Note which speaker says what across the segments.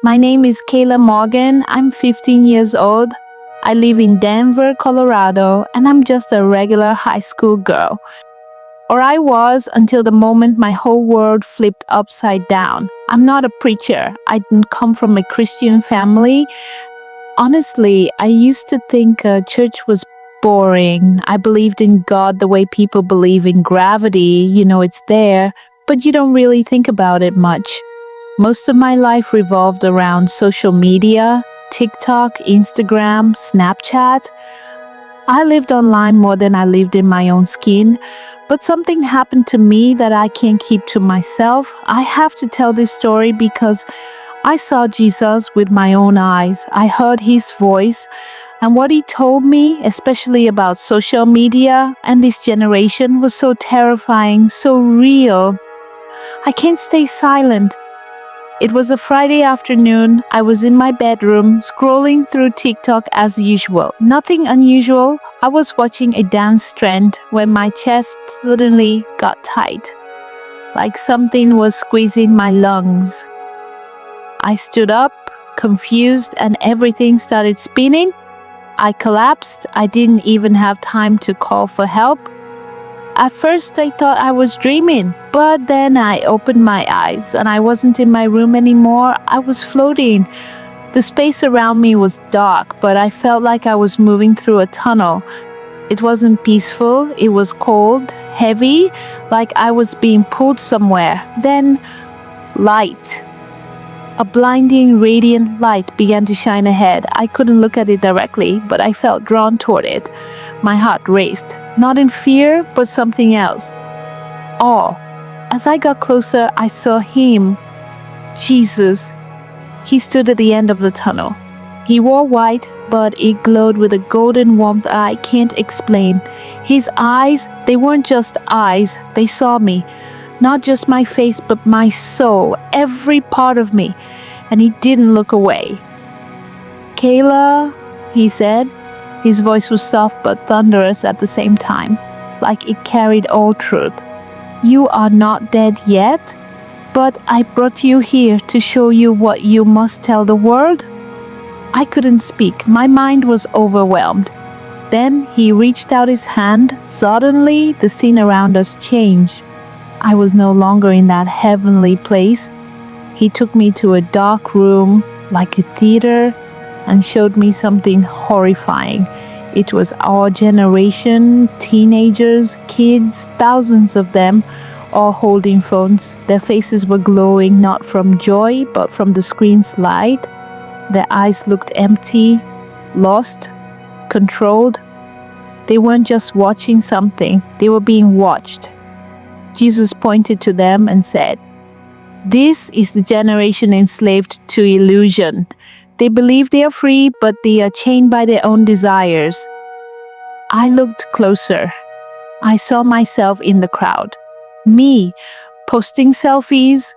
Speaker 1: My name is Kayla Morgan. I'm 15 years old. I live in Denver, Colorado, and I'm just a regular high school girl. Or I was until the moment my whole world flipped upside down. I'm not a preacher. I didn't come from a Christian family. Honestly, I used to think church was boring. I believed in God the way people believe in gravity. You know, it's there, but you don't really think about it much. Most of my life revolved around social media, TikTok, Instagram, Snapchat. I lived online more than I lived in my own skin, but something happened to me that I can't keep to myself. I have to tell this story because I saw Jesus with my own eyes. I heard his voice, and what he told me, especially about social media and this generation, was so terrifying, so real. I can't stay silent. It was a Friday afternoon. I was in my bedroom, scrolling through TikTok as usual. Nothing unusual. I was watching a dance trend when my chest suddenly got tight, like something was squeezing my lungs. I stood up, confused, and everything started spinning. I collapsed. I didn't even have time to call for help. At first, I thought I was dreaming, but then I opened my eyes and I wasn't in my room anymore. I was floating. The space around me was dark, but I felt like I was moving through a tunnel. It wasn't peaceful. It was cold, heavy, like I was being pulled somewhere. Then, light. A blinding, radiant light began to shine ahead. I couldn't look at it directly, but I felt drawn toward it. My heart raced, not in fear, but something else. Awe. As I got closer, I saw him, Jesus. He stood at the end of the tunnel. He wore white, but it glowed with a golden warmth I can't explain. His eyes, they weren't just eyes, they saw me. Not just my face, but my soul, every part of me. And he didn't look away. Kayla, he said. His voice was soft but thunderous at the same time, like it carried all truth. You are not dead yet, but I brought you here to show you what you must tell the world. I couldn't speak. My mind was overwhelmed. Then he reached out his hand. Suddenly, the scene around us changed. I was no longer in that heavenly place. He took me to a dark room, like a theater, and showed me something horrifying. It was our generation, teenagers, kids, thousands of them, all holding phones. Their faces were glowing not from joy, but from the screen's light. Their eyes looked empty, lost, controlled. They weren't just watching something, they were being watched. Jesus pointed to them and said, "This is the generation enslaved to illusion. They believe they are free, but they are chained by their own desires." I looked closer. I saw myself in the crowd. Me, posting selfies,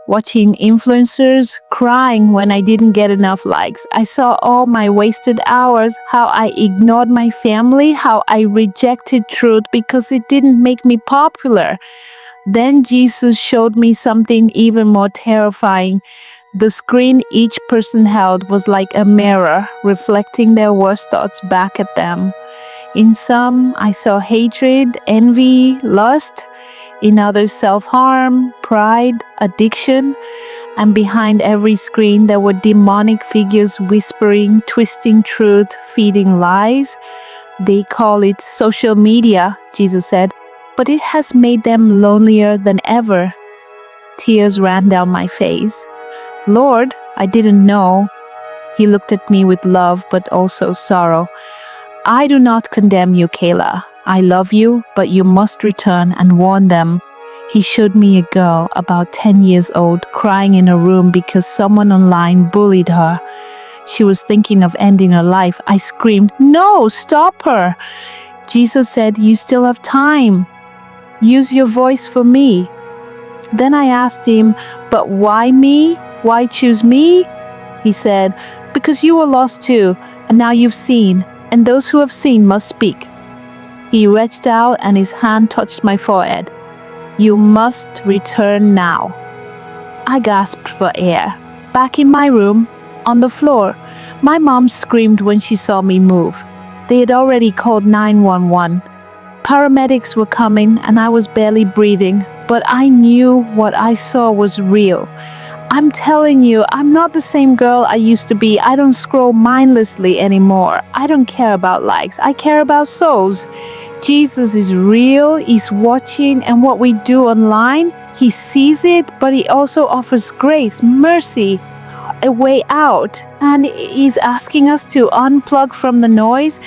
Speaker 1: watching influencers, crying when I didn't get enough likes. I saw all my wasted hours, how I ignored my family, how I rejected truth because it didn't make me popular. Then Jesus showed me something even more terrifying. The screen each person held was like a mirror, reflecting their worst thoughts back at them. In some, I saw hatred, envy, lust. In others, self-harm, pride, addiction. And behind every screen, there were demonic figures whispering, twisting truth, feeding lies. They call it social media, Jesus said, but it has made them lonelier than ever. Tears ran down my face. Lord, I didn't know. He looked at me with love, but also sorrow. I do not condemn you, Kayla. I love you, but you must return and warn them. He showed me a girl about 10 years old crying in a room because someone online bullied her. She was thinking of ending her life. I screamed, "No, stop her!" Jesus said, "You still have time. Use your voice for me." Then I asked him, "But why me? Why choose me?" He said, "Because you were lost too, and now you've seen, and those who have seen must speak." He reached out and his hand touched my forehead. "You must return now." I gasped for air. Back in my room, on the floor, my mom screamed when she saw me move. They had already called 911. Paramedics were coming and I was barely breathing, but I knew what I saw was real. I'm telling you, I'm not the same girl I used to be. I don't scroll mindlessly anymore. I don't care about likes. I care about souls. Jesus is real. He's watching, and what we do online, He sees it, but He also offers grace, mercy, a way out. And He's asking us to unplug from the noise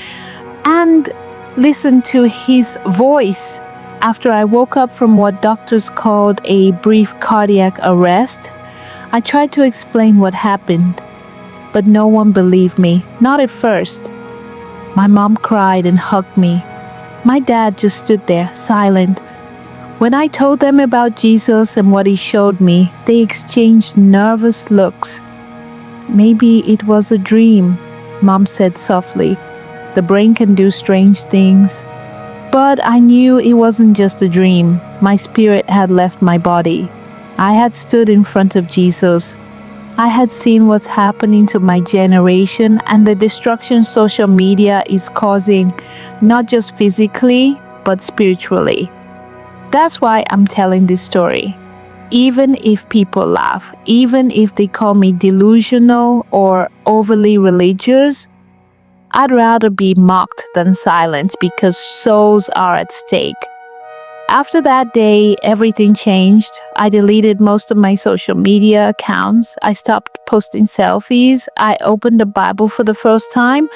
Speaker 1: and listen to His voice. After I woke up from what doctors called a brief cardiac arrest, I tried to explain what happened, but no one believed me, not at first. My mom cried and hugged me. My dad just stood there, silent. When I told them about Jesus and what He showed me, they exchanged nervous looks. Maybe it was a dream, Mom said softly. The brain can do strange things. But I knew it wasn't just a dream. My spirit had left my body. I had stood in front of Jesus. I had seen what's happening to my generation and the destruction social media is causing, not just physically, but spiritually. That's why I'm telling this story. Even if people laugh, even if they call me delusional or overly religious, I'd rather be mocked than silenced because souls are at stake. After that day, everything changed. I deleted most of my social media accounts. I stopped posting selfies. I opened the Bible for the first time,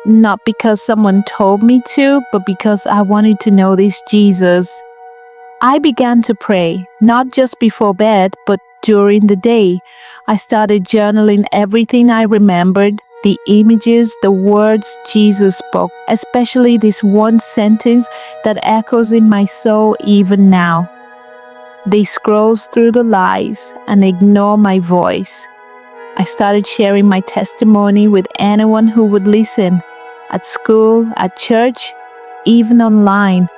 Speaker 1: not because someone told me to, but because I wanted to know this Jesus. I began to pray, not just before bed, but during the day. I started journaling everything I remembered, the images, the words Jesus spoke, especially this one sentence that echoes in my soul even now. They scroll through the lies and ignore my voice. I started sharing my testimony with anyone who would listen, at school, at church, even online.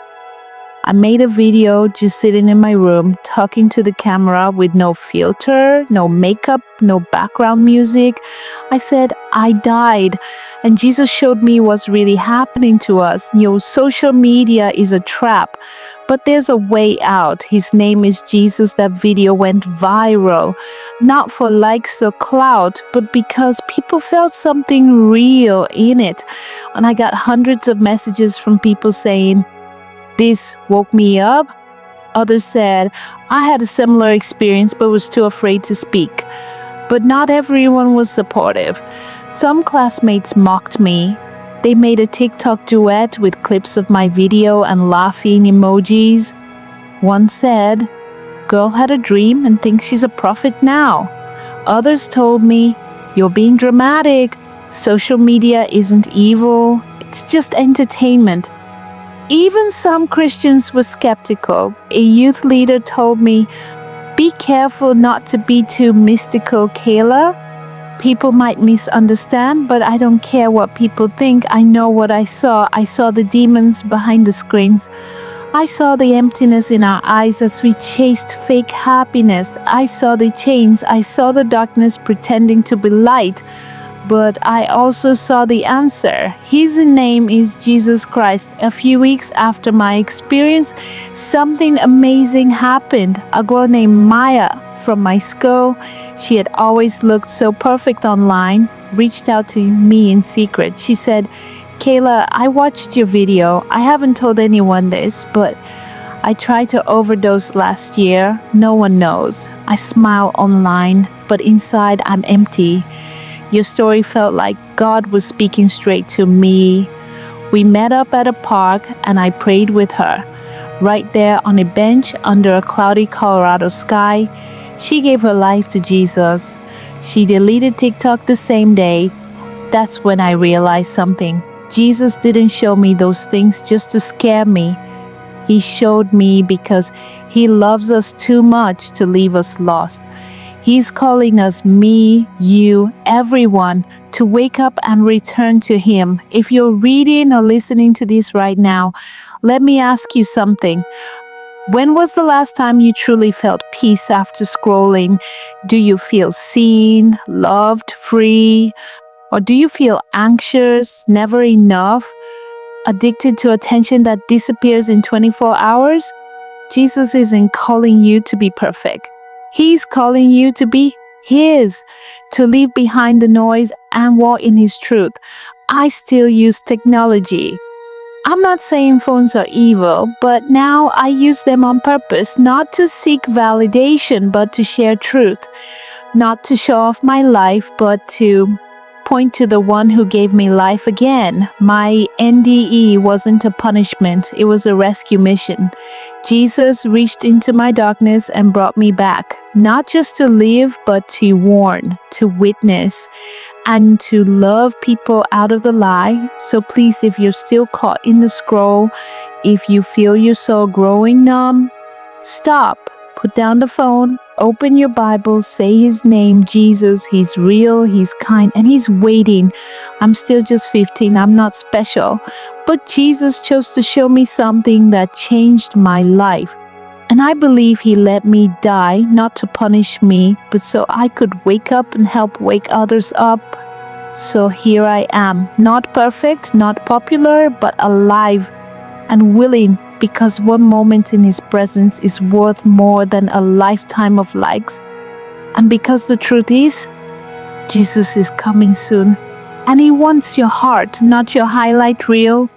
Speaker 1: I made a video just sitting in my room, talking to the camera with no filter, no makeup, no background music. I said, I died, and Jesus showed me what's really happening to us. Social media is a trap, but there's a way out. His name is Jesus. That video went viral, not for likes or clout, but because people felt something real in it. And I got hundreds of messages from people saying, this woke me up. Others said, I had a similar experience but was too afraid to speak. But not everyone was supportive. Some classmates mocked me. They made a TikTok duet with clips of my video and laughing emojis. One said, girl had a dream and thinks she's a prophet now. Others told me, you're being dramatic. Social media isn't evil. It's just entertainment. Even some Christians were skeptical. A youth leader told me, be careful not to be too mystical, Kayla. People might misunderstand, but I don't care what people think. I know what I saw. I saw the demons behind the screens. I saw the emptiness in our eyes as we chased fake happiness. I saw the chains. I saw the darkness pretending to be light. But I also saw the answer. His name is Jesus Christ. A few weeks after my experience, something amazing happened. A girl named Maya from my school, she had always looked so perfect online, reached out to me in secret. She said, Kayla, I watched your video. I haven't told anyone this, but I tried to overdose last year. No one knows. I smile online, but inside I'm empty. Your story felt like God was speaking straight to me. We met up at a park and I prayed with her. Right there on a bench under a cloudy Colorado sky, she gave her life to Jesus. She deleted TikTok the same day. That's when I realized something. Jesus didn't show me those things just to scare me. He showed me because He loves us too much to leave us lost. He's calling us, me, you, everyone, to wake up and return to Him. If you're reading or listening to this right now, let me ask you something. When was the last time you truly felt peace after scrolling? Do you feel seen, loved, free? Or do you feel anxious, never enough, addicted to attention that disappears in 24 hours? Jesus isn't calling you to be perfect. He's calling you to be His, to leave behind the noise and walk in His truth. I still use technology. I'm not saying phones are evil, but now I use them on purpose, not to seek validation, but to share truth, not to show off my life, but to point to the one who gave me life again. My NDE wasn't a punishment, it was a rescue mission. Jesus reached into my darkness and brought me back, not just to live, but to warn, to witness, and to love people out of the lie. So please, if you're still caught in the scroll, if you feel your soul growing numb, stop. Put down the phone, open your Bible, say His name, Jesus. He's real, He's kind, and He's waiting. I'm still just 15, I'm not special. But Jesus chose to show me something that changed my life. And I believe He let me die, not to punish me, but so I could wake up and help wake others up. So here I am, not perfect, not popular, but alive and willing, because one moment in His presence is worth more than a lifetime of likes. And because the truth is, Jesus is coming soon. And He wants your heart, not your highlight reel.